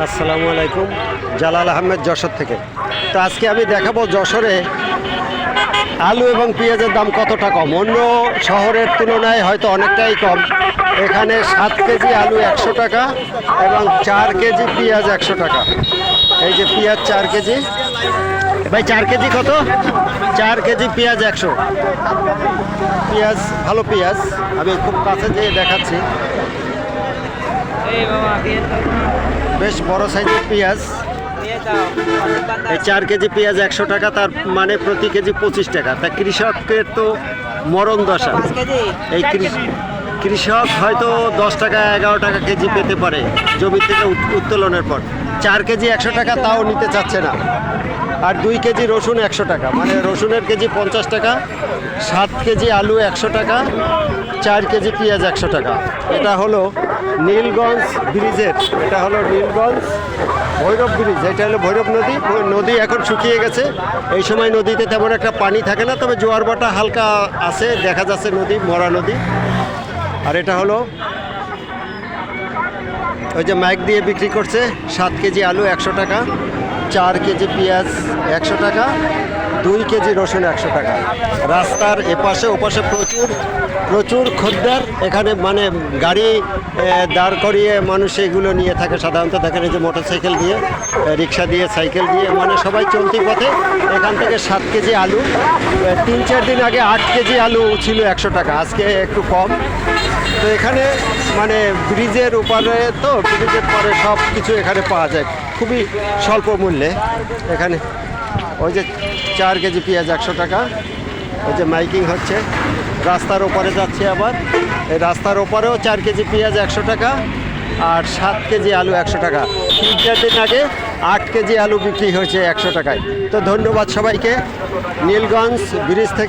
আসসালামু আলাইকুম, জালাল আহমেদ যশোর থেকে। তো আজকে আমি দেখাবো যশোরে আলু এবং পেঁয়াজের দাম কতটা কম। অন্য শহরের তুলনায় হয়তো অনেকটাই কম। এখানে 7 কেজি আলু 100 টাকা এবং 4 কেজি পেঁয়াজ 100 টাকা। এই যে পেঁয়াজ 4 কেজি, ভাই 4 কেজি কত? 4 কেজি পেঁয়াজ 100। পেঁয়াজ ভালো পেঁয়াজ, আমি খুব কাছে যেয়ে দেখাচ্ছি। বেশ বড় সাইজের পেঁয়াজ। এই 4 কেজি পেঁয়াজ 100 টাকা, তার মানে প্রতি কেজি 25 টাকা। তা কৃষকের তো মরণ দশা। এই কৃষক হয়তো 10 টাকা 11 টাকা কেজি পেতে পারে জমি থেকে উত্তোলনের পর। 4 কেজি 100 টাকা তাও নিতে চাচ্ছে না। আর 2 কেজি রসুন 100 টাকা, মানে রসুনের কেজি 50 টাকা। 7 কেজি আলু 100 টাকা, 4 কেজি পেঁয়াজ 100 টাকা। এটা হলো নীলগঞ্জ ব্রিজের, এটা হলো নীলগঞ্জ ভৈরব ব্রিজ। এটা হলো ভৈরব নদী। নদী এখন শুকিয়ে গেছে। এই সময় নদীতে তেমন একটা পানি থাকে না, তবে জোয়ার ভাটা হালকা আছে, দেখা যাচ্ছে নদী, মরা নদী। আর এটা হলো ওই যে মাইক দিয়ে বিক্রি করছে। 7 কেজি আলু 100 টাকা, 4 কেজি পেঁয়াজ 100 টাকা, 2 কেজি রসুন 100 টাকা। রাস্তার এপাশে ওপাশে প্রচুর খদ্দের। এখানে মানে গাড়ি দাঁড় করিয়ে মানুষ এগুলো নিয়ে থাকে সাধারণত। দেখেন এই যে মোটরসাইকেল দিয়ে, রিক্সা দিয়ে, সাইকেল দিয়ে, মানে সবাই চলতি পথে। এখান থেকে 7 কেজি আলু, 3-4 দিন আগে 8 কেজি আলু ছিল 100 টাকা, আজকে একটু কম। তো এখানে মানে ব্রিজের উপরে, তো ব্রিজের পরে সব কিছু এখানে পাওয়া যায় খুবই স্বল্প মূল্যে। এখানে ওই যে 4 কেজি পেঁয়াজ 100 টাকা। ওই যে মাইকিং হচ্ছে, রাস্তার ওপারে যাচ্ছে আবার। এই রাস্তার ওপারেও 4 কেজি পেঁয়াজ 100 টাকা আর 7 কেজি আলু 100 টাকা। 3-4 দিন আগে 8 কেজি আলু বিক্রি হয়েছে 100 টাকায়। তো ধন্যবাদ সবাইকে। নীলগঞ্জ ব্রিজ থেকে